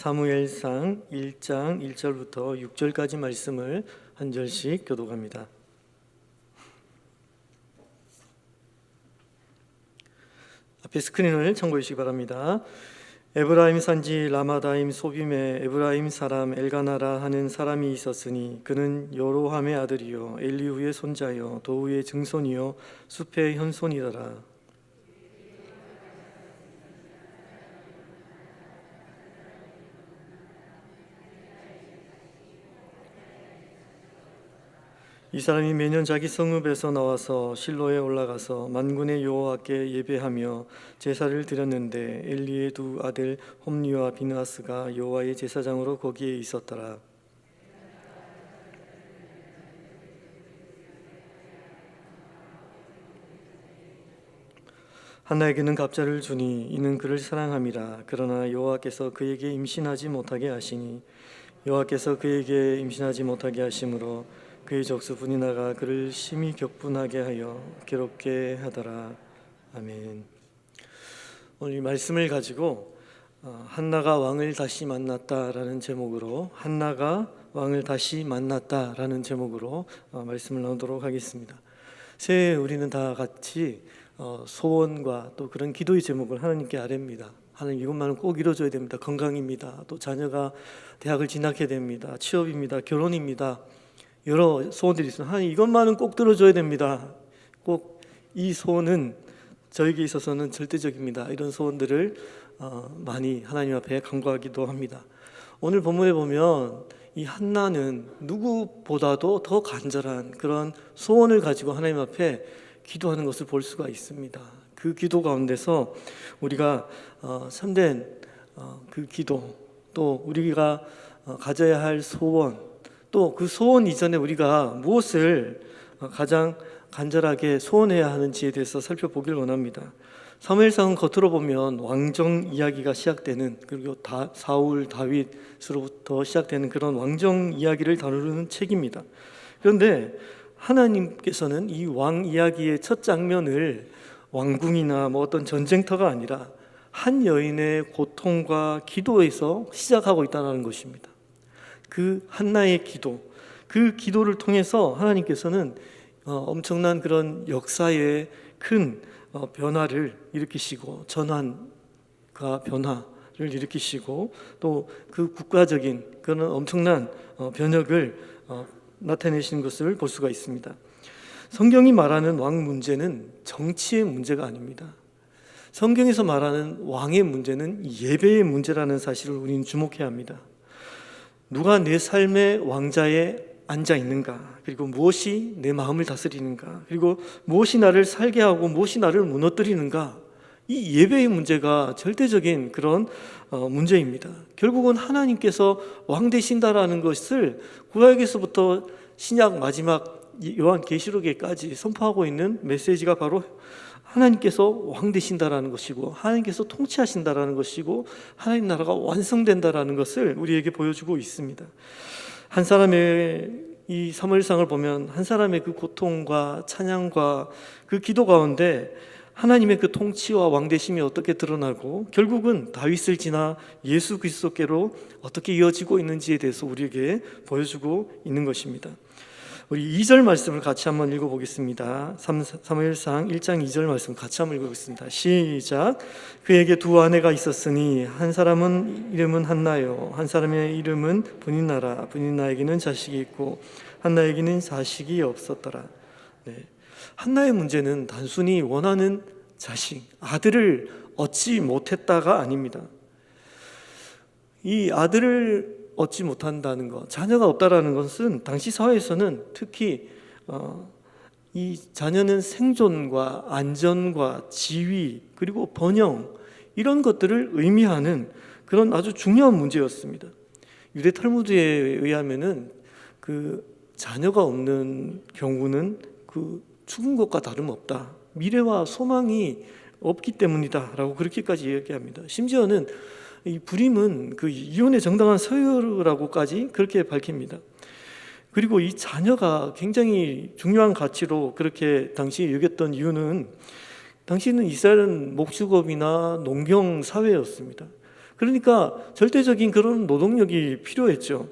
사무엘상 1장 1절부터 6절까지 말씀을 한 절씩 교독합니다. 앞에 스크린을 참고해 주시기 바랍니다. 에브라임 산지 라마다임 소빔에 에브라임 사람 엘가나라 하는 사람이 있었으니 그는 여로함의 아들이요 엘리후의 손자요 도우의 증손이요 숲의 현손이더라. 이 사람이 매년 자기 성읍에서 나와서 실로에 올라가서 만군의 여호와께 예배하며 제사를 드렸는데 엘리의 두 아들 홈리와 비느하스가 여호와의 제사장으로 거기에 있었더라. 한나에게는 갑자를 주니 이는 그를 사랑함이라. 그러나 여호와께서 그에게 임신하지 못하게 하시니 여호와께서 그에게 임신하지 못하게 하심으로 그의 적수 분이나가 그를 심히 격분하게 하여 괴롭게 하더라. 아멘. 오늘 이 말씀을 가지고 한나가 왕을 다시 만났다라는 제목으로 한나가 왕을 다시 만났다라는 제목으로 말씀을 나누도록 하겠습니다. 새해 우리는 다 같이 소원과 또 그런 기도의 제목을 하나님께 아뢰입니다. 하나님 이것만은 꼭 이루어져야 됩니다. 건강입니다. 또 자녀가 대학을 진학해야 됩니다. 취업입니다. 결혼입니다. 여러 소원들이 있습니다. 하나님 이것만은 꼭 들어줘야 됩니다. 꼭 이 소원은 저에게 있어서는 절대적입니다. 이런 소원들을 많이 하나님 앞에 간구하기도 합니다. 오늘 본문에 보면 이 한나는 누구보다도 더 간절한 그런 소원을 가지고 하나님 앞에 기도하는 것을 볼 수가 있습니다. 그 기도 가운데서 우리가 참된 그 기도, 또 우리가 가져야 할 소원, 또 그 소원 이전에 우리가 무엇을 가장 간절하게 소원해야 하는지에 대해서 살펴보길 원합니다. 사무엘상은 겉으로 보면 왕정 이야기가 시작되는, 그리고 사울, 다윗으로부터 시작되는 그런 왕정 이야기를 다루는 책입니다. 그런데 하나님께서는 이 왕 이야기의 첫 장면을 왕궁이나 어떤 전쟁터가 아니라 한 여인의 고통과 기도에서 시작하고 있다는 것입니다. 그 한나의 기도, 그 기도를 통해서 하나님께서는 엄청난 그런 역사의 큰 변화를 일으키시고 전환과 변화를 일으키시고 또 그 국가적인 그런 엄청난 변혁을 나타내시는 것을 볼 수가 있습니다. 성경이 말하는 왕 문제는 정치의 문제가 아닙니다. 성경에서 말하는 왕의 문제는 예배의 문제라는 사실을 우리는 주목해야 합니다. 누가 내 삶의 왕자에 앉아 있는가, 그리고 무엇이 내 마음을 다스리는가, 그리고 무엇이 나를 살게 하고 무엇이 나를 무너뜨리는가, 이 예배의 문제가 절대적인 그런 문제입니다. 결국은 하나님께서 왕 되신다라는 것을 구약에서부터 신약 마지막 요한계시록에까지 선포하고 있는 메시지가 바로 하나님께서 왕 되신다라는 것이고 하나님께서 통치하신다라는 것이고 하나님 나라가 완성된다라는 것을 우리에게 보여주고 있습니다. 한 사람의 이 사무엘상을 보면 한 사람의 그 고통과 찬양과 그 기도 가운데 하나님의 그 통치와 왕되심이 어떻게 드러나고 결국은 다윗을 지나 예수 그리스도께로 어떻게 이어지고 있는지에 대해서 우리에게 보여주고 있는 것입니다. 우리 2절 말씀을 같이 한번 읽어보겠습니다. 사무엘상 1장 2절 말씀 같이 한번 읽어보겠습니다. 시작. 그에게 두 아내가 있었으니 한 사람은 이름은 한나요, 한 사람의 이름은 브니나라. 브니나에게는 자식이 있고 한나에게는 자식이 없었더라. 네. 한나의 문제는 단순히 원하는 자식, 아들을 얻지 못했다가 아닙니다. 이 아들을 얻지 못한다는 것, 자녀가 없다라는 것은 당시 사회에서는 특히 이 자녀는 생존과 안전과 지위 그리고 번영 이런 것들을 의미하는 그런 아주 중요한 문제였습니다. 유대 탈무드에 의하면은 그 자녀가 없는 경우는 그 죽은 것과 다름없다, 미래와 소망이 없기 때문이다라고 그렇게까지 얘기합니다. 심지어는 이 불임은 그 이혼의 정당한 서유라고까지 그렇게 밝힙니다. 그리고 이 자녀가 굉장히 중요한 가치로 그렇게 당시 여겼던 이유는 당시는 이스라엘은 목축업이나 농경 사회였습니다. 그러니까 절대적인 그런 노동력이 필요했죠.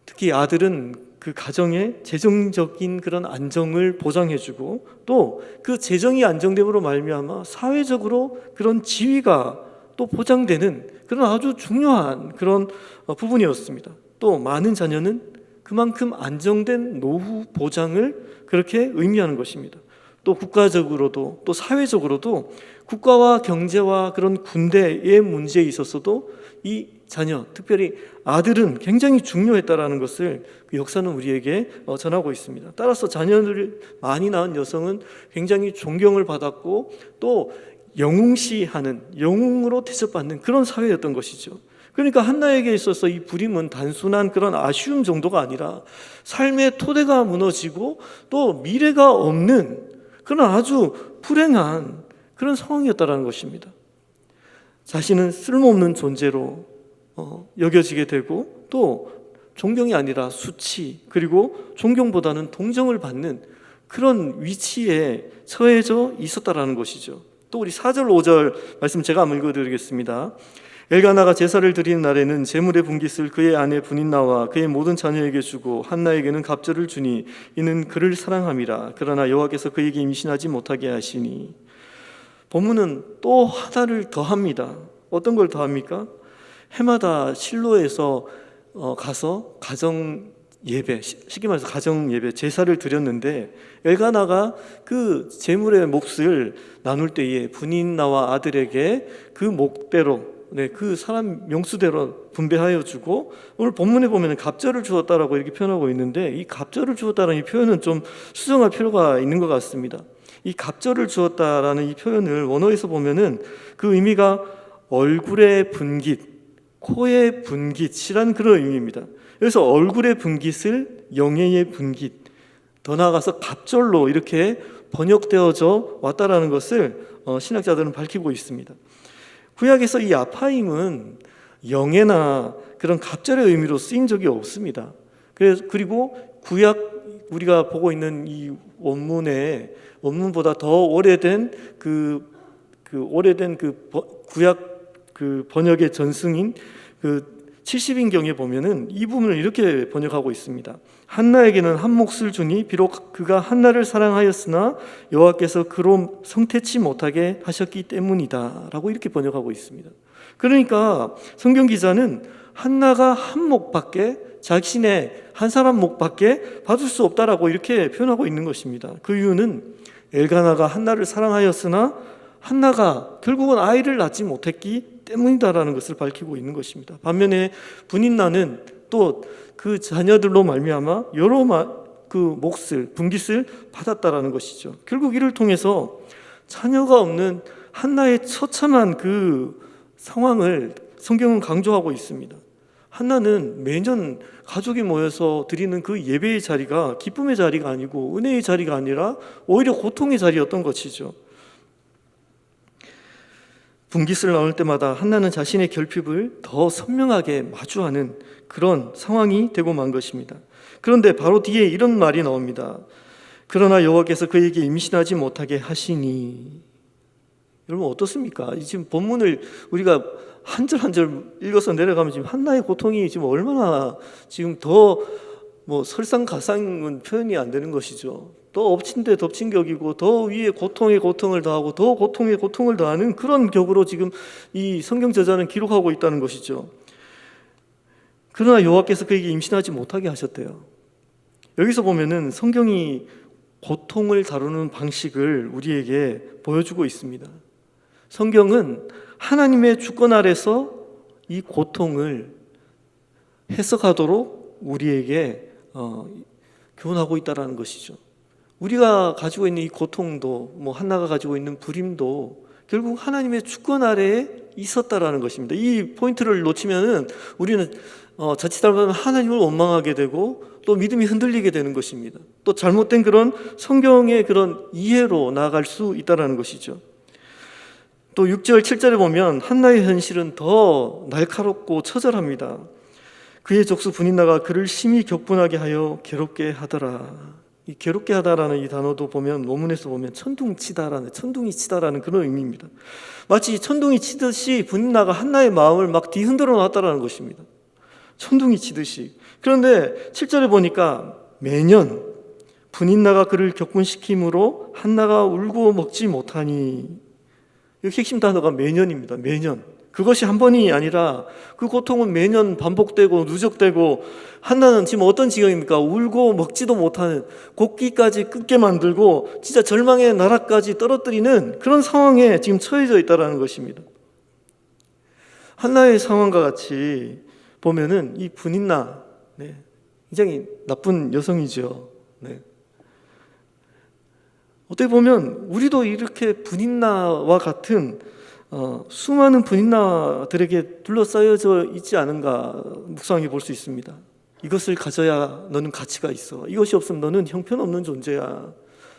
특히 아들은 그 가정의 재정적인 그런 안정을 보장해주고 또 그 재정이 안정됨으로 말미암아 사회적으로 그런 지위가 또 보장되는 그런 아주 중요한 그런 부분이었습니다. 또 많은 자녀는 그만큼 안정된 노후 보장을 그렇게 의미하는 것입니다. 또 국가적으로도 또 사회적으로도 국가와 경제와 그런 군대의 문제에 있어서도 이 자녀, 특별히 아들은 굉장히 중요했다라는 것을 그 역사는 우리에게 전하고 있습니다. 따라서 자녀를 많이 낳은 여성은 굉장히 존경을 받았고 또 영웅시하는, 영웅으로 대접받는 그런 사회였던 것이죠. 그러니까 한나에게 있어서 이 불임은 단순한 그런 아쉬움 정도가 아니라 삶의 토대가 무너지고 또 미래가 없는 그런 아주 불행한 그런 상황이었다는 것입니다. 자신은 쓸모없는 존재로 여겨지게 되고 또 존경이 아니라 수치, 그리고 존경보다는 동정을 받는 그런 위치에 처해져 있었다라는 것이죠. 또 우리 4절 5절 말씀 제가 한번 읽어드리겠습니다. 엘가나가 제사를 드리는 날에는 제물의 분깃을 그의 아내 분인나와 그의 모든 자녀에게 주고 한나에게는 갑절을 주니 이는 그를 사랑함이라. 그러나 여호와께서 그에게 임신하지 못하게 하시니. 본문은 또 하나를 더합니다. 어떤 걸 더합니까? 해마다 실로에서 가서 가정 예배, 쉽게 말해서 가정 예배 제사를 드렸는데 엘가나가 그 제물의 몫을 나눌 때에 분인나와 아들에게 그 몫대로, 그 사람 명수대로 분배하여 주고, 오늘 본문에 보면 갑절을 주었다라고 이렇게 표현하고 있는데 이 갑절을 주었다는 이 표현은 좀 수정할 필요가 있는 것 같습니다. 이 갑절을 주었다라는 이 표현을 원어에서 보면은 그 의미가 얼굴의 분깃, 코의 분깃이라는 그런 의미입니다. 그래서 얼굴의 분깃을 영예의 분깃, 더 나아가서 갑절로 이렇게 번역되어져 왔다라는 것을 신학자들은 밝히고 있습니다. 구약에서 이 아파임은 영예나 그런 갑절의 의미로 쓰인 적이 없습니다. 그리고 구약 우리가 보고 있는 이 원문보다 더 오래된 오래된 구약 번역의 전승인 70인경에 보면은 이 부분을 이렇게 번역하고 있습니다. 한나에게는 한 몫을 주니 비록 그가 한나를 사랑하였으나 여호와께서 그로 성태치 못하게 하셨기 때문이다 라고 이렇게 번역하고 있습니다. 그러니까 성경 기자는 한나가 한 몫밖에, 자신의 한 사람 몫밖에 받을 수 없다라고 이렇게 표현하고 있는 것입니다. 그 이유는 엘가나가 한나를 사랑하였으나 한나가 결국은 아이를 낳지 못했기 때문이다라는 것을 밝히고 있는 것입니다. 반면에 분인나는 또 그 자녀들로 말미암아 여러 그 몫을, 분깃을 받았다라는 것이죠. 결국 이를 통해서 자녀가 없는 한나의 처참한 그 상황을 성경은 강조하고 있습니다. 한나는 매년 가족이 모여서 드리는 그 예배의 자리가 기쁨의 자리가 아니고 은혜의 자리가 아니라 오히려 고통의 자리였던 것이죠. 분깃을 나올 때마다 한나는 자신의 결핍을 더 선명하게 마주하는 그런 상황이 되고 만 것입니다. 그런데 바로 뒤에 이런 말이 나옵니다. 그러나 여호와께서 그에게 임신하지 못하게 하시니. 여러분 어떻습니까? 지금 본문을 우리가 한 절 한 절 읽어서 내려가면 지금 한나의 고통이 지금 얼마나 지금 더 설상가상은 표현이 안 되는 것이죠. 더 엎친 데 덮친 격이고 더 위에 고통에 고통을 더하고 더 고통에 고통을 더하는 그런 격으로 지금 이 성경 저자는 기록하고 있다는 것이죠. 그러나 여호와께서 그에게 임신하지 못하게 하셨대요. 여기서 보면은 성경이 고통을 다루는 방식을 우리에게 보여주고 있습니다. 성경은 하나님의 주권 아래서 이 고통을 해석하도록 우리에게 교훈하고 있다는 것이죠. 우리가 가지고 있는 이 고통도 한나가 가지고 있는 불임도 결국 하나님의 주권 아래에 있었다라는 것입니다. 이 포인트를 놓치면은 우리는 자칫 잘못하면 하나님을 원망하게 되고 또 믿음이 흔들리게 되는 것입니다. 또 잘못된 그런 성경의 그런 이해로 나아갈 수 있다라는 것이죠. 또 6절 7절에 보면 한나의 현실은 더 날카롭고 처절합니다. 그의 족수 분인나가 그를 심히 격분하게 하여 괴롭게 하더라. 이 괴롭게 하다라는 이 단어도 보면 원문에서 보면 천둥이 치다라는 그런 의미입니다. 마치 천둥이 치듯이 분인나가 한나의 마음을 막 뒤흔들어 놨다라는 것입니다. 천둥이 치듯이. 그런데 7절에 보니까 매년 분인나가 그를 격분시킴으로 한나가 울고 먹지 못하니, 이 핵심 단어가 매년입니다. 매년. 그것이 한 번이 아니라 그 고통은 매년 반복되고 누적되고, 한나는 지금 어떤 지경입니까? 울고 먹지도 못하는, 곡기까지 끊게 만들고 진짜 절망의 나라까지 떨어뜨리는 그런 상황에 지금 처해져 있다는 것입니다. 한나의 상황과 같이 보면은 이 분인나, 굉장히 나쁜 여성이죠. 어떻게 보면 우리도 이렇게 분인나와 같은 수많은 분인나들에게 둘러싸여져 있지 않은가 묵상해 볼 수 있습니다. 이것을 가져야 너는 가치가 있어. 이것이 없으면 너는 형편없는 존재야.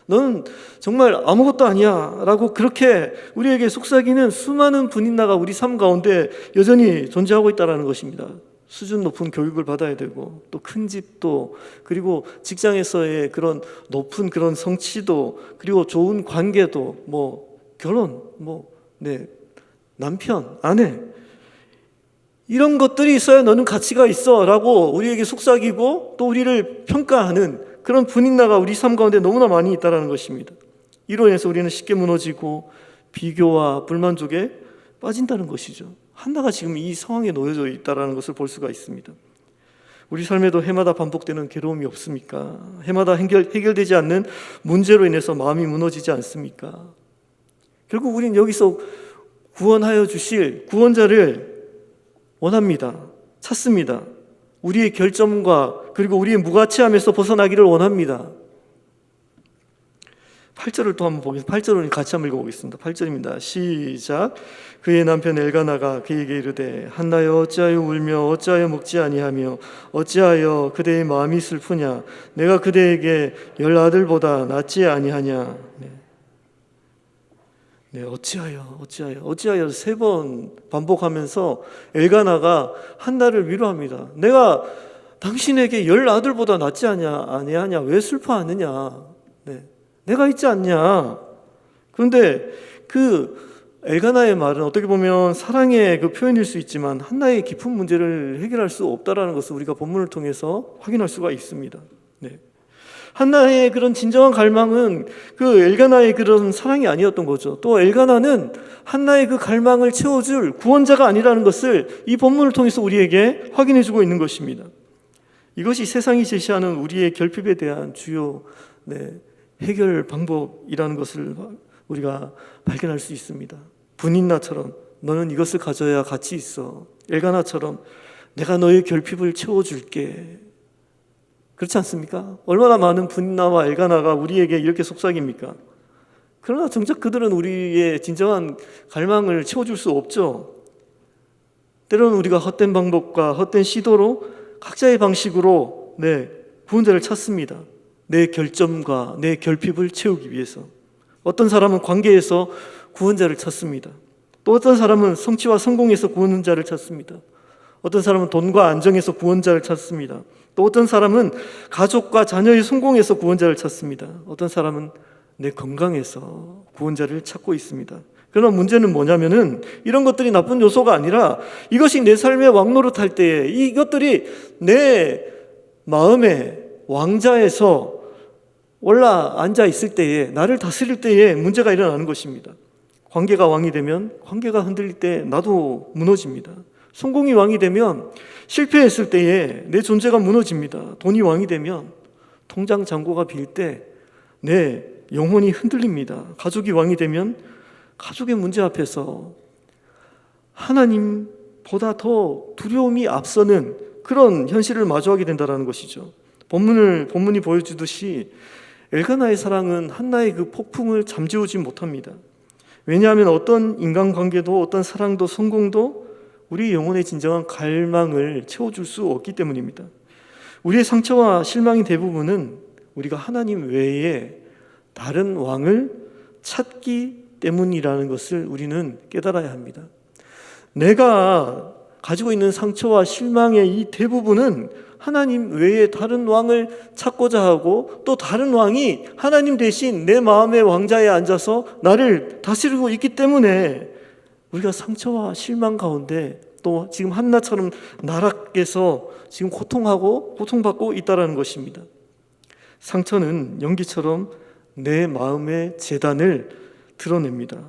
너는 정말 아무것도 아니야 라고 그렇게 우리에게 속삭이는 수많은 분인나가 우리 삶 가운데 여전히 존재하고 있다는 것입니다. 수준 높은 교육을 받아야 되고, 또 큰 집도, 그리고 직장에서의 그런 높은 그런 성취도, 그리고 좋은 관계도, 결혼, 남편, 아내, 이런 것들이 있어야 너는 가치가 있어 라고 우리에게 속삭이고 또 우리를 평가하는 그런 분인나가 우리 삶 가운데 너무나 많이 있다는 것입니다. 이로 인해서 우리는 쉽게 무너지고 비교와 불만족에 빠진다는 것이죠. 한나가 지금 이 상황에 놓여져 있다는 것을 볼 수가 있습니다. 우리 삶에도 해마다 반복되는 괴로움이 없습니까? 해마다 해결되지 않는 문제로 인해서 마음이 무너지지 않습니까? 결국 우리는 여기서 구원하여 주실 구원자를 원합니다. 찾습니다. 우리의 결점과 그리고 우리의 무가치함에서 벗어나기를 원합니다. 8절을 또 한번 보겠습니다. 8절을 같이 한번 읽어보겠습니다. 8절입니다. 시작. 그의 남편 엘가나가 그에게 이르되 한나여 어찌하여 울며 어찌하여 먹지 아니하며 어찌하여 그대의 마음이 슬프냐. 내가 그대에게 10아들보다 낫지 아니하냐. 어찌하여 3번 반복하면서 엘가나가 한나를 위로합니다. 내가 당신에게 10아들보다 낫지 아니하냐. 왜 슬퍼하느냐. 내가 있지 않냐. 그런데 그 엘가나의 말은 어떻게 보면 사랑의 그 표현일 수 있지만 한나의 깊은 문제를 해결할 수 없다라는 것을 우리가 본문을 통해서 확인할 수가 있습니다. 한나의 그런 진정한 갈망은 그 엘가나의 그런 사랑이 아니었던 거죠. 또 엘가나는 한나의 그 갈망을 채워줄 구원자가 아니라는 것을 이 본문을 통해서 우리에게 확인해주고 있는 것입니다. 이것이 세상이 제시하는 우리의 결핍에 대한 주요 해결 방법이라는 것을 우리가 발견할 수 있습니다. 분인나처럼 너는 이것을 가져야 가치 있어. 엘가나처럼 내가 너의 결핍을 채워줄게. 그렇지 않습니까? 얼마나 많은 분인나와 엘가나가 우리에게 이렇게 속삭입니까? 그러나 정작 그들은 우리의 진정한 갈망을 채워줄 수 없죠. 때로는 우리가 헛된 방법과 헛된 시도로 각자의 방식으로 구원자를 찾습니다. 내 결점과 내 결핍을 채우기 위해서. 어떤 사람은 관계에서 구원자를 찾습니다. 또 어떤 사람은 성취와 성공에서 구원자를 찾습니다. 어떤 사람은 돈과 안정에서 구원자를 찾습니다. 또 어떤 사람은 가족과 자녀의 성공에서 구원자를 찾습니다. 어떤 사람은 내 건강에서 구원자를 찾고 있습니다. 그러나 문제는 뭐냐면은 이런 것들이 나쁜 요소가 아니라 이것이 내 삶의 왕노릇할 때에, 이것들이 내 마음의 왕자에서 올라 앉아 있을 때에, 나를 다스릴 때에 문제가 일어나는 것입니다. 관계가 왕이 되면 관계가 흔들릴 때 나도 무너집니다. 성공이 왕이 되면 실패했을 때에 내 존재가 무너집니다. 돈이 왕이 되면 통장 잔고가 빌 때 내 영혼이 흔들립니다. 가족이 왕이 되면 가족의 문제 앞에서 하나님보다 더 두려움이 앞서는 그런 현실을 마주하게 된다는 것이죠. 본문이 보여주듯이 엘가나의 사랑은 한나의 그 폭풍을 잠재우지 못합니다. 왜냐하면 어떤 인간관계도 어떤 사랑도 성공도 우리 영혼의 진정한 갈망을 채워줄 수 없기 때문입니다. 우리의 상처와 실망의 대부분은 우리가 하나님 외에 다른 왕을 찾기 때문이라는 것을 우리는 깨달아야 합니다. 내가 가지고 있는 상처와 실망의 이 대부분은 하나님 외에 다른 왕을 찾고자 하고 또 다른 왕이 하나님 대신 내 마음의 왕자에 앉아서 나를 다스리고 있기 때문에 우리가 상처와 실망 가운데 또 지금 한나처럼 나락에서 지금 고통받고 있다는 것입니다. 상처는 연기처럼 내 마음의 재단을 드러냅니다.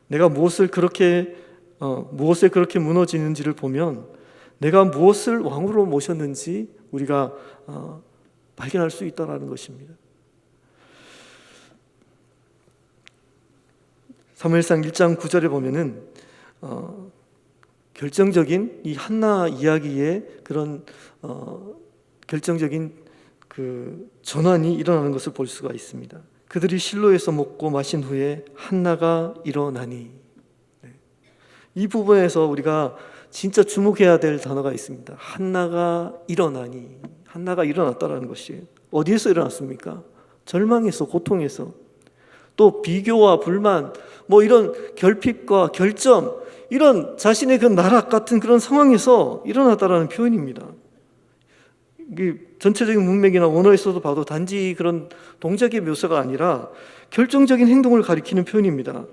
내가 무엇에 그렇게 무너지는지를 보면 내가 무엇을 왕으로 모셨는지 우리가 발견할 수 있다는 것입니다. 사무엘상 1장 9절에 보면은 결정적인 이 한나 이야기의 그런 결정적인 그 전환이 일어나는 것을 볼 수가 있습니다. 그들이 실로에서 먹고 마신 후에 한나가 일어나니. 이 부분에서 우리가 진짜 주목해야 될 단어가 있습니다. 한나가 일어나니. 한나가 일어났다라는 것이 어디에서 일어났습니까? 절망에서, 고통에서, 또 비교와 불만, 이런 결핍과 결점, 이런 자신의 그 나락 같은 그런 상황에서 일어났다라는 표현입니다. 이게 전체적인 문맥이나 원어에서도 봐도 단지 그런 동작의 묘사가 아니라 결정적인 행동을 가리키는 표현입니다.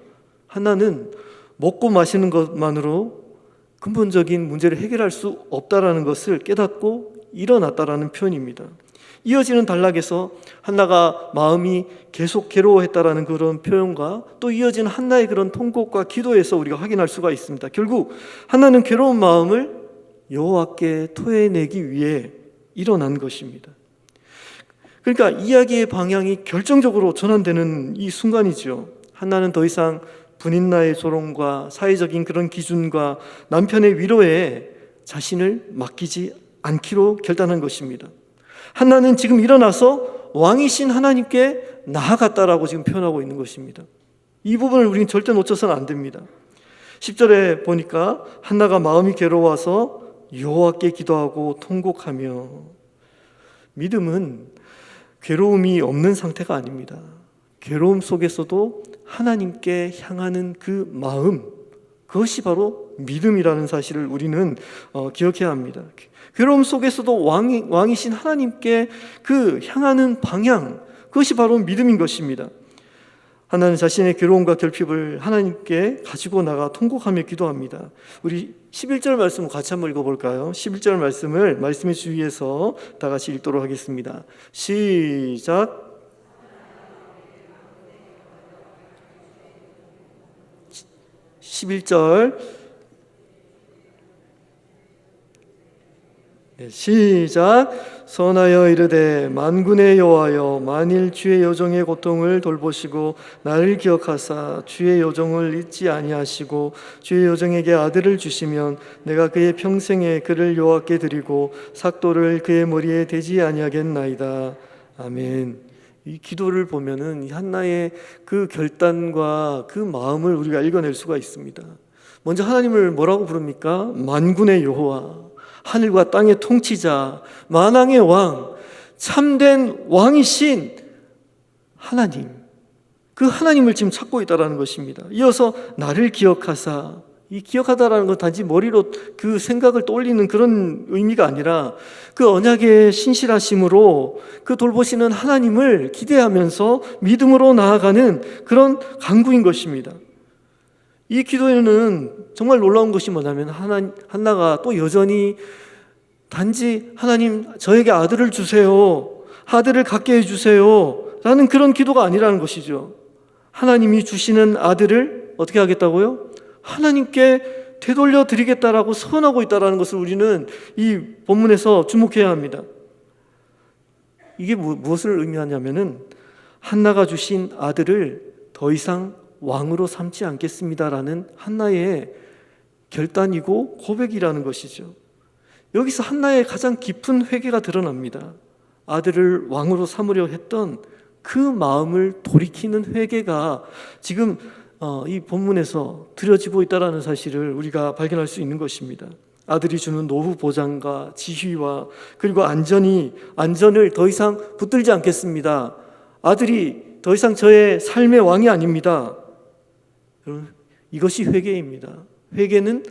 한나는 먹고 마시는 것만으로 근본적인 문제를 해결할 수 없다라는 것을 깨닫고 일어났다라는 표현입니다. 이어지는 단락에서 한나가 마음이 계속 괴로워했다라는 그런 표현과 또 이어지는 한나의 그런 통곡과 기도에서 우리가 확인할 수가 있습니다. 결국 한나는 괴로운 마음을 여호와께 토해내기 위해 일어난 것입니다. 그러니까 이야기의 방향이 결정적으로 전환되는 이 순간이죠. 한나는 더 이상 분인나의 조롱과 사회적인 그런 기준과 남편의 위로에 자신을 맡기지 않기로 결단한 것입니다. 한나는 지금 일어나서 왕이신 하나님께 나아갔다라고 지금 표현하고 있는 것입니다. 이 부분을 우리는 절대 놓쳐서는 안 됩니다. 10절에 보니까 한나가 마음이 괴로워서 여호와께 기도하고 통곡하며. 믿음은 괴로움이 없는 상태가 아닙니다. 괴로움 속에서도 하나님께 향하는 그 마음, 그것이 바로 믿음이라는 사실을 우리는 기억해야 합니다. 괴로움 속에서도 왕이신 하나님께 그 향하는 방향, 그것이 바로 믿음인 것입니다. 하나는 자신의 괴로움과 결핍을 하나님께 가지고 나가 통곡하며 기도합니다. 우리 11절 말씀 같이 한번 읽어볼까요? 11절 말씀을 말씀의 주위에서 다 같이 읽도록 하겠습니다. 시작. 11절 시작. 선하여 이르되 만군의 여호와여, 만일 주의 여종의 고통을 돌보시고 나를 기억하사 주의 여종을 잊지 아니하시고 주의 여종에게 아들을 주시면 내가 그의 평생에 그를 여호와께 드리고 삭도를 그의 머리에 대지 아니하겠나이다. 아멘. 이 기도를 보면은 한나의 그 결단과 그 마음을 우리가 읽어낼 수가 있습니다. 먼저 하나님을 뭐라고 부릅니까? 만군의 여호와, 하늘과 땅의 통치자, 만왕의 왕, 참된 왕이신 하나님, 그 하나님을 지금 찾고 있다는 것입니다. 이어서 나를 기억하사, 이 기억하다라는 건 단지 머리로 그 생각을 떠올리는 그런 의미가 아니라 그 언약의 신실하심으로 그 돌보시는 하나님을 기대하면서 믿음으로 나아가는 그런 간구인 것입니다. 이 기도에는 정말 놀라운 것이 뭐냐면 한나가 또 여전히 단지 하나님 저에게 아들을 주세요, 아들을 갖게 해주세요 라는 그런 기도가 아니라는 것이죠. 하나님이 주시는 아들을 어떻게 하겠다고요? 하나님께 되돌려 드리겠다라고 선언하고 있다는 것을 우리는 이 본문에서 주목해야 합니다. 이게 무엇을 의미하냐면은 한나가 주신 아들을 더 이상 왕으로 삼지 않겠습니다라는 한나의 결단이고 고백이라는 것이죠. 여기서 한나의 가장 깊은 회개가 드러납니다. 아들을 왕으로 삼으려 했던 그 마음을 돌이키는 회개가 지금 이 본문에서 드려지고 있다는 사실을 우리가 발견할 수 있는 것입니다. 아들이 주는 노후 보장과 지휘와 그리고 안전을 더 이상 붙들지 않겠습니다. 아들이 더 이상 저의 삶의 왕이 아닙니다. 여러분, 이것이 회개입니다. 회개는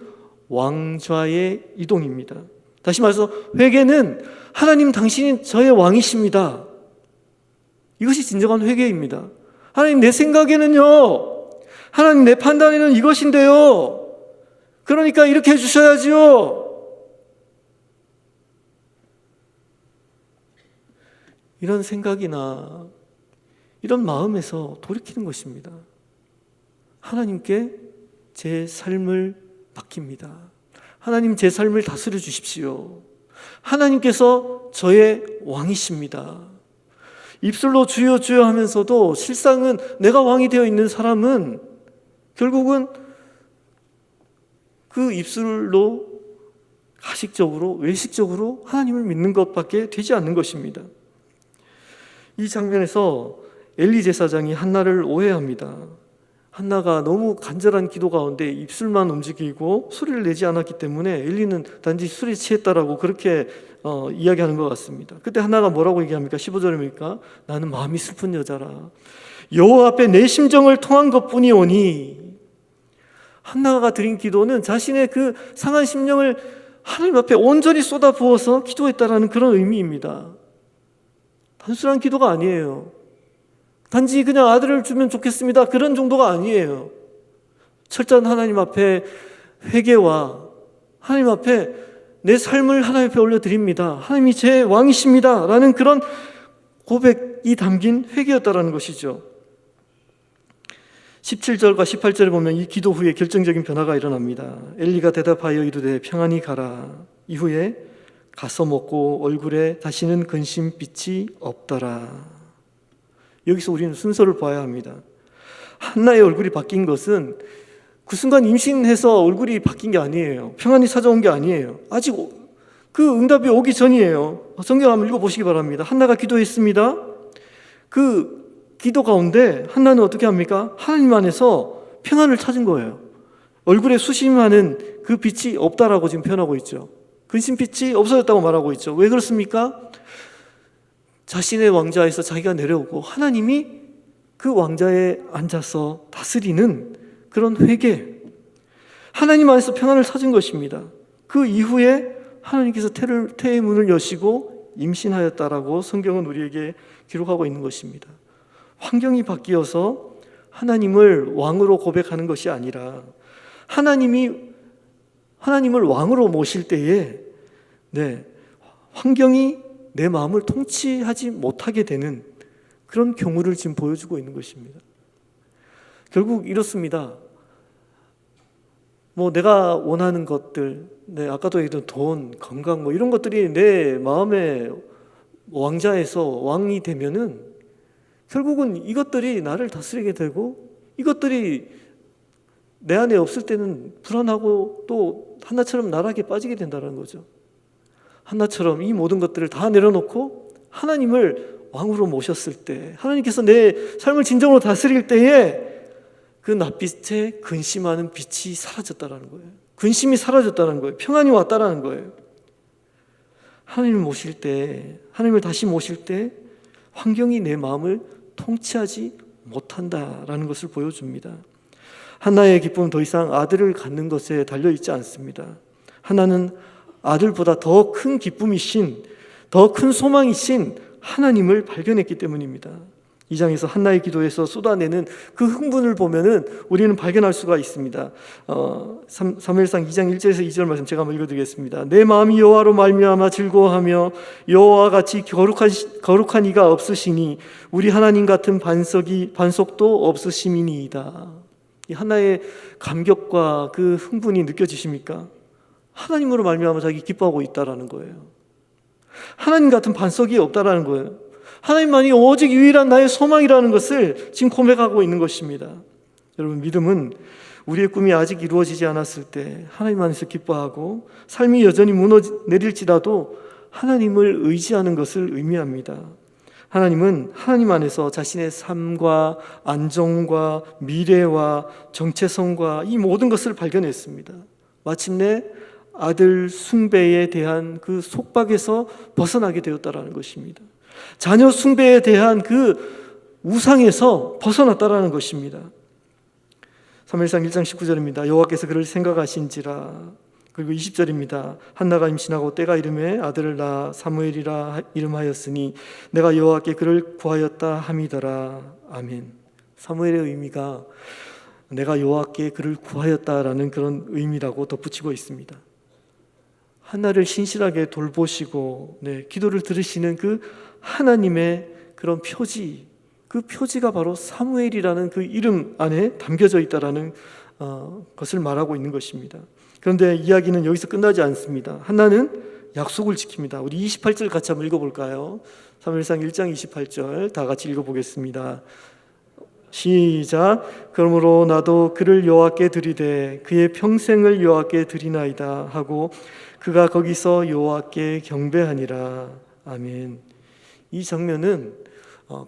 왕좌의 이동입니다. 다시 말해서 회개는 하나님 당신이 저의 왕이십니다. 이것이 진정한 회개입니다. 하나님 내 생각에는요, 하나님 내 판단에는 이것인데요, 그러니까 이렇게 해주셔야지요. 이런 생각이나 이런 마음에서 돌이키는 것입니다. 하나님께 제 삶을 맡깁니다. 하나님 제 삶을 다스려 주십시오. 하나님께서 저의 왕이십니다. 입술로 주여 주여 하면서도 실상은 내가 왕이 되어 있는 사람은 결국은 그 입술로 가식적으로 외식적으로 하나님을 믿는 것밖에 되지 않는 것입니다. 이 장면에서 엘리 제사장이 한나를 오해합니다. 한나가 너무 간절한 기도 가운데 입술만 움직이고 소리를 내지 않았기 때문에 엘리는 단지 술에 취했다라고 그렇게 이야기하는 것 같습니다. 그때 한나가 뭐라고 얘기합니까? 15절입니까? 나는 마음이 슬픈 여자라. 여호와 앞에 내 심정을 통한 것뿐이오니. 한나가 드린 기도는 자신의 그 상한 심령을 하나님 앞에 온전히 쏟아부어서 기도했다라는 그런 의미입니다. 단순한 기도가 아니에요. 단지 그냥 아들을 주면 좋겠습니다, 그런 정도가 아니에요. 철저한 하나님 앞에 회개와 하나님 앞에 내 삶을 하나님 앞에 올려드립니다, 하나님이 제 왕이십니다 라는 그런 고백이 담긴 회개였다라는 것이죠. 17절과 18절에 보면 이 기도 후에 결정적인 변화가 일어납니다. 엘리가 대답하여 이르되 평안히 가라. 이후에 가서 먹고 얼굴에 다시는 근심빛이 없더라. 여기서 우리는 순서를 봐야 합니다. 한나의 얼굴이 바뀐 것은 그 순간 임신해서 얼굴이 바뀐 게 아니에요. 평안히 찾아온 게 아니에요. 아직 그 응답이 오기 전이에요. 성경 한번 읽어보시기 바랍니다. 한나가 기도했습니다. 그 기도 가운데 한나는 어떻게 합니까? 하나님 안에서 평안을 찾은 거예요. 얼굴에 수심하는 그 빛이 없다라고 지금 표현하고 있죠. 근심빛이 없어졌다고 말하고 있죠. 왜 그렇습니까? 자신의 왕좌에서 자기가 내려오고 하나님이 그 왕좌에 앉아서 다스리는 그런 회개, 하나님 안에서 평안을 찾은 것입니다. 그 이후에 하나님께서 태의 문을 여시고 임신하였다라고 성경은 우리에게 기록하고 있는 것입니다. 환경이 바뀌어서 하나님을 왕으로 고백하는 것이 아니라 하나님을 왕으로 모실 때에 환경이 내 마음을 통치하지 못하게 되는 그런 경우를 지금 보여주고 있는 것입니다. 결국 이렇습니다. 내가 원하는 것들, 아까도 얘기했던 돈, 건강 이런 것들이 내 마음의 왕좌에서 왕이 되면은 결국은 이것들이 나를 다스리게 되고 이것들이 내 안에 없을 때는 불안하고 또 한나처럼 나락에 빠지게 된다는 거죠. 한나처럼 이 모든 것들을 다 내려놓고 하나님을 왕으로 모셨을 때, 하나님께서 내 삶을 진정으로 다스릴 때에 그 낯빛에 근심하는 빛이 사라졌다는 거예요. 근심이 사라졌다는 거예요. 평안이 왔다는 거예요. 하나님을 모실 때, 하나님을 다시 모실 때 환경이 내 마음을 통치하지 못한다라는 것을 보여줍니다. 한나의 기쁨은 더 이상 아들을 갖는 것에 달려있지 않습니다. 한나는 아들보다 더 큰 기쁨이신, 더 큰 소망이신 하나님을 발견했기 때문입니다. 이 장에서 한나의 기도에서 쏟아내는 그 흥분을 보면은 우리는 발견할 수가 있습니다. 사무엘상 2장 1절에서 2절 말씀 제가 한번 읽어드리겠습니다. 내 마음이 여호와로 말미암아 즐거워하며 여호와와 같이 거룩한 이가 없으시니 우리 하나님 같은 반석도 없으심이니이다. 이 한나의 감격과 그 흥분이 느껴지십니까? 하나님으로 말미암아 자기 기뻐하고 있다라는 거예요. 하나님 같은 반석이 없다라는 거예요. 하나님만이 오직 유일한 나의 소망이라는 것을 지금 고백하고 있는 것입니다. 여러분, 믿음은 우리의 꿈이 아직 이루어지지 않았을 때 하나님 안에서 기뻐하고 삶이 여전히 무너내릴지라도 하나님을 의지하는 것을 의미합니다. 하나님은 하나님 안에서 자신의 삶과 안정과 미래와 정체성과 이 모든 것을 발견했습니다. 마침내 아들 숭배에 대한 그 속박에서 벗어나게 되었다라는 것입니다. 자녀 숭배에 대한 그 우상에서 벗어났다라는 것입니다. 사무엘상 1장 19절입니다. 여호와께서 그를 생각하신지라 그리고 20절입니다. 한나가 임신하고 때가 이름에 아들을 낳아 사무엘이라 이름하였으니 내가 여호와께 그를 구하였다 함이더라. 아멘. 사무엘의 의미가 내가 여호와께 그를 구하였다라는 그런 의미라고 덧붙이고 있습니다. 한나를 신실하게 돌보시고 기도를 들으시는 그 하나님의 그런 표지, 그 표지가 바로 사무엘이라는 그 이름 안에 담겨져 있다라는 것을 말하고 있는 것입니다. 그런데 이야기는 여기서 끝나지 않습니다. 한나는 약속을 지킵니다. 우리 28절 같이 한번 읽어볼까요? 사무엘상 1장 28절 다 같이 읽어보겠습니다. 시작. 그러므로 나도 그를 여호와께 드리되 그의 평생을 여호와께 드리나이다 하고 그가 거기서 여호와께 경배하니라. 아멘. 이 장면은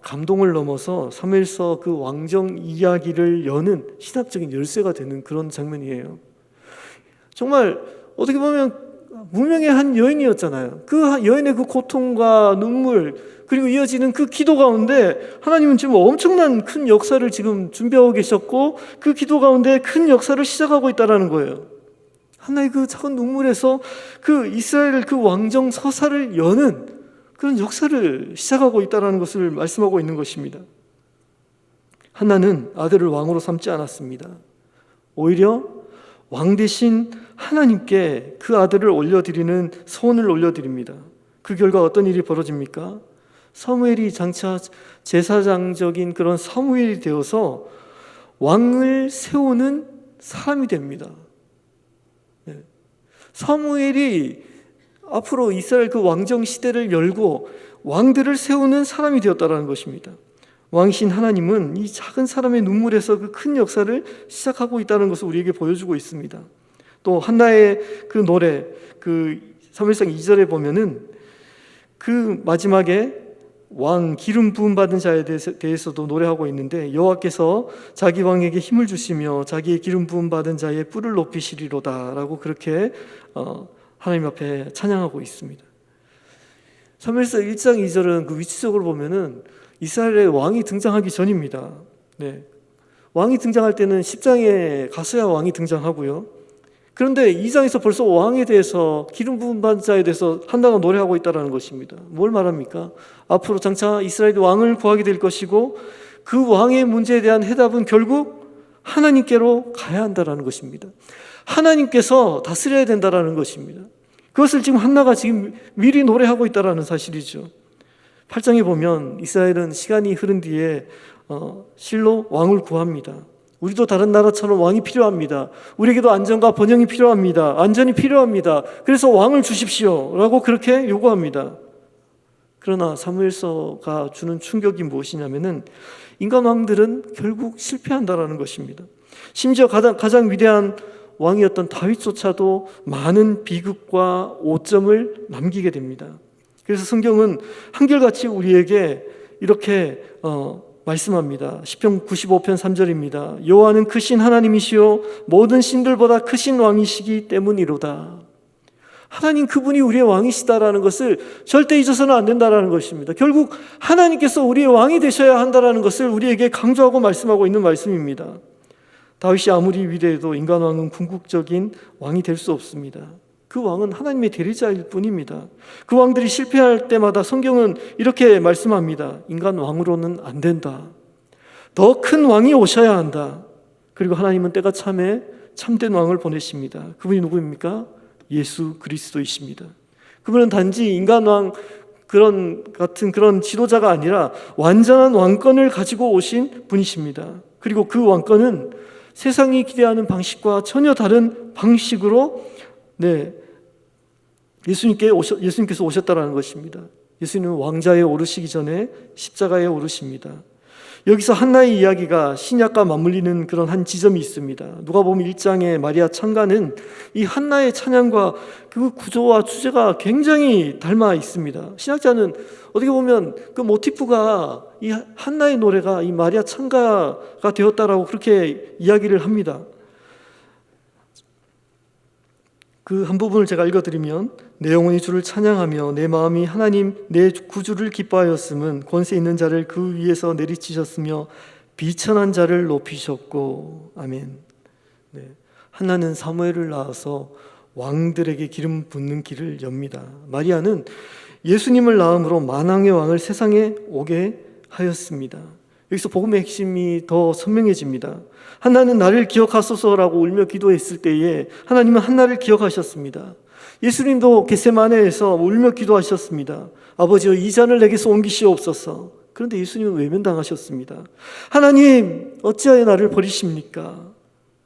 감동을 넘어서 사무엘서 그 왕정 이야기를 여는 신학적인 열쇠가 되는 그런 장면이에요. 정말 어떻게 보면 무명의 한 여인이었잖아요. 그 여인의 그 고통과 눈물 그리고 이어지는 그 기도 가운데 하나님은 지금 엄청난 큰 역사를 지금 준비하고 계셨고 그 기도 가운데 큰 역사를 시작하고 있다는 거예요. 하나의 그 작은 눈물에서 그 이스라엘 그 왕정 서사를 여는 그런 역사를 시작하고 있다는 것을 말씀하고 있는 것입니다. 한나는 아들을 왕으로 삼지 않았습니다. 오히려 왕 대신 하나님께 그 아들을 올려드리는 소원을 올려드립니다. 그 결과 어떤 일이 벌어집니까? 사무엘이 장차 제사장적인 그런 사무엘이 되어서 왕을 세우는 사람이 됩니다. 사무엘이 앞으로 이스라엘 그 왕정 시대를 열고 왕들을 세우는 사람이 되었다는 것입니다. 왕이신 하나님은 이 작은 사람의 눈물에서 그 큰 역사를 시작하고 있다는 것을 우리에게 보여주고 있습니다. 또 한나의 그 노래, 그 사무엘상 2절에 보면은 그 마지막에 왕 기름 부음 받은 자에 대해서도 노래하고 있는데 여호와께서 자기 왕에게 힘을 주시며 자기의 기름 부음 받은 자의 뿔을 높이시리로다라고 그렇게 하나님 앞에 찬양하고 있습니다. 사무엘서 1장 2절은 그 위치적으로 보면은 이스라엘의 왕이 등장하기 전입니다. 왕이 등장할 때는 10장에 가서야 왕이 등장하고요. 그런데 2장에서 벌써 왕에 대해서 기름 부은 받은 자에 대해서 한나가 노래하고 있다는 것입니다. 뭘 말합니까? 앞으로 장차 이스라엘 왕을 구하게 될 것이고 그 왕의 문제에 대한 해답은 결국 하나님께로 가야 한다는 것입니다. 하나님께서 다스려야 된다는 것입니다. 그것을 지금 한나가 지금 미리 노래하고 있다는 사실이죠. 8장에 보면 이스라엘은 시간이 흐른 뒤에 실로 왕을 구합니다. 우리도 다른 나라처럼 왕이 필요합니다. 우리에게도 안전과 번영이 필요합니다. 안전이 필요합니다. 그래서 왕을 주십시오 라고 그렇게 요구합니다. 그러나 사무엘서가 주는 충격이 무엇이냐면은 인간 왕들은 결국 실패한다라는 것입니다. 심지어 가장 위대한 왕이었던 다윗조차도 많은 비극과 오점을 남기게 됩니다. 그래서 성경은 한결같이 우리에게 이렇게 말씀합니다. 시편 95편 3절입니다. 여호와는 크신 하나님이시요 모든 신들보다 크신 왕이시기 때문이로다. 하나님 그분이 우리의 왕이시다라는 것을 절대 잊어서는 안 된다라는 것입니다. 결국 하나님께서 우리의 왕이 되셔야 한다라는 것을 우리에게 강조하고 말씀하고 있는 말씀입니다. 다윗이 아무리 위대해도 인간 왕은 궁극적인 왕이 될 수 없습니다. 그 왕은 하나님의 대리자일 뿐입니다. 그 왕들이 실패할 때마다 성경은 이렇게 말씀합니다. 인간 왕으로는 안 된다. 더 큰 왕이 오셔야 한다. 그리고 하나님은 때가 참에 참된 왕을 보내십니다. 그분이 누구입니까? 예수 그리스도이십니다. 그분은 단지 인간 왕 같은 그런 지도자가 아니라 완전한 왕권을 가지고 오신 분이십니다. 그리고 그 왕권은 세상이 기대하는 방식과 전혀 다른 방식으로 예수님께서 오셨다는 것입니다. 예수님은 왕자에 오르시기 전에 십자가에 오르십니다. 여기서 한나의 이야기가 신약과 맞물리는 그런 한 지점이 있습니다. 누가복음 1장의 마리아 찬가는 이 한나의 찬양과 그 구조와 주제가 굉장히 닮아 있습니다. 신학자는 어떻게 보면 그 모티프가 이 한나의 노래가 이 마리아 찬가가 되었다라고 그렇게 이야기를 합니다. 그 한 부분을 제가 읽어드리면 내 영혼이 주를 찬양하며 내 마음이 하나님 내 구주를 기뻐하였음은 권세 있는 자를 그 위에서 내리치셨으며 비천한 자를 높이셨고. 아멘. 한나는 사무엘을 낳아서 왕들에게 기름 붓는 길을 엽니다. 마리아는 예수님을 낳음으로 만왕의 왕을 세상에 오게 하였습니다. 여기서 복음의 핵심이 더 선명해집니다. 한나는 나를 기억하소서라고 울며 기도했을 때에 하나님은 한나를 기억하셨습니다. 예수님도 겟세마네에서 울며 기도하셨습니다. 아버지여, 이 잔을 내게서 옮기시옵소서. 그런데 예수님은 외면당하셨습니다. 하나님, 어찌하여 나를 버리십니까?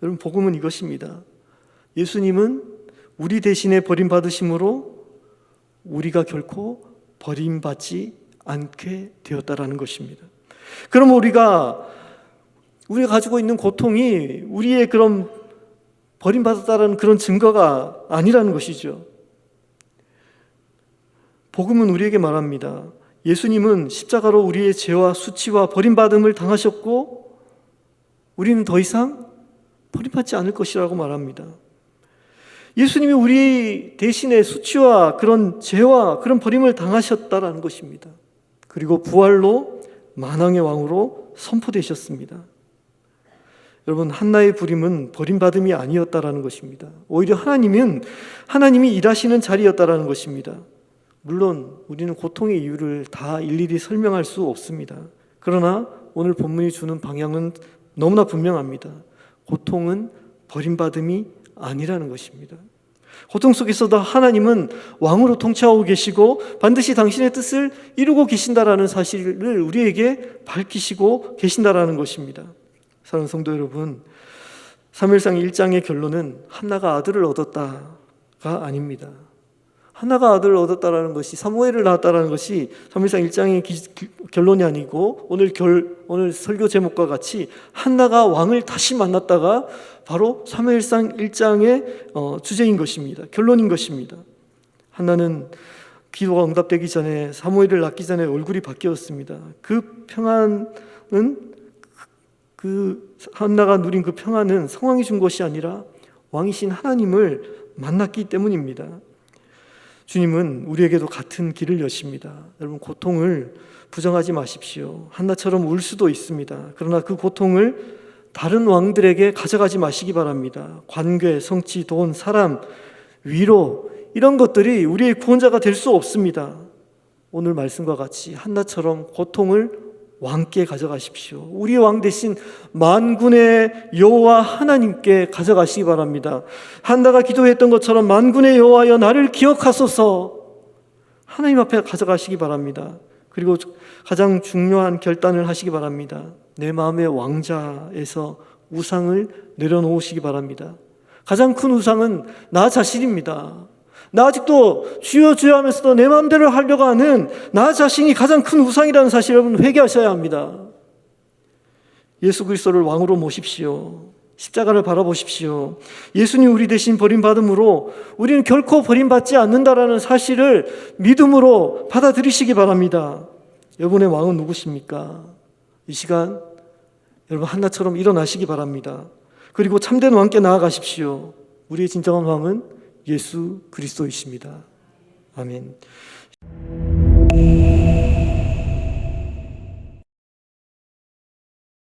여러분, 복음은 이것입니다. 예수님은 우리 대신에 버림받으심으로 우리가 결코 버림받지 않게 되었다라는 것입니다. 그럼 우리가 가지고 있는 고통이 우리의 그런 버림받았다라는 그런 증거가 아니라는 것이죠. 복음은 우리에게 말합니다. 예수님은 십자가로 우리의 죄와 수치와 버림받음을 당하셨고 우리는 더 이상 버림받지 않을 것이라고 말합니다. 예수님이 우리 대신에 수치와 그런 죄와 그런 버림을 당하셨다라는 것입니다. 그리고 부활로 만왕의 왕으로 선포되셨습니다. 여러분, 한나의 부림은 버림받음이 아니었다라는 것입니다. 오히려 하나님이 일하시는 자리였다라는 것입니다. 물론 우리는 고통의 이유를 다 일일이 설명할 수 없습니다. 그러나 오늘 본문이 주는 방향은 너무나 분명합니다. 고통은 버림받음이 아니라는 것입니다. 고통 속에서도 하나님은 왕으로 통치하고 계시고 반드시 당신의 뜻을 이루고 계신다라는 사실을 우리에게 밝히시고 계신다라는 것입니다. 사랑하는 성도 여러분, 사무엘상 1장의 결론은 한나가 아들을 얻었다가 아닙니다. 한나가 아들을 얻었다라는 것이, 사무엘을 낳았다라는 것이 사무엘상 1장의 결론이 아니고 오늘 설교 제목과 같이 한나가 왕을 다시 만났다가 바로 사무엘상 1장의 주제인 것입니다. 결론인 것입니다. 한나는 기도가 응답되기 전에, 사무엘을 낳기 전에 얼굴이 바뀌었습니다. 그 평안은, 한나가 누린 그 평안은 상황이 준 것이 아니라 왕이신 하나님을 만났기 때문입니다. 주님은 우리에게도 같은 길을 여십니다. 여러분, 고통을 부정하지 마십시오. 한나처럼 울 수도 있습니다. 그러나 그 고통을 다른 왕들에게 가져가지 마시기 바랍니다. 관계, 성취, 돈, 사람, 위로, 이런 것들이 우리의 구원자가 될 수 없습니다. 오늘 말씀과 같이 한나처럼 고통을 왕께 가져가십시오. 우리 왕 대신 만군의 여호와 하나님께 가져가시기 바랍니다. 한나가 기도했던 것처럼 만군의 여호와여 나를 기억하소서, 하나님 앞에 가져가시기 바랍니다. 그리고 가장 중요한 결단을 하시기 바랍니다. 내 마음의 왕자에서 우상을 내려놓으시기 바랍니다. 가장 큰 우상은 나 자신입니다. 나 아직도 주여 주여 하면서도 내 마음대로 하려고 하는 나 자신이 가장 큰 우상이라는 사실 여러분 회개하셔야 합니다. 예수 그리스도를 왕으로 모십시오. 십자가를 바라보십시오. 예수님 우리 대신 버림받음으로 우리는 결코 버림받지 않는다라는 사실을 믿음으로 받아들이시기 바랍니다. 여러분의 왕은 누구십니까? 이 시간 여러분 한나처럼 일어나시기 바랍니다. 그리고 참된 왕께 나아가십시오. 우리의 진정한 왕은 예수 그리스도이십니다. 아멘.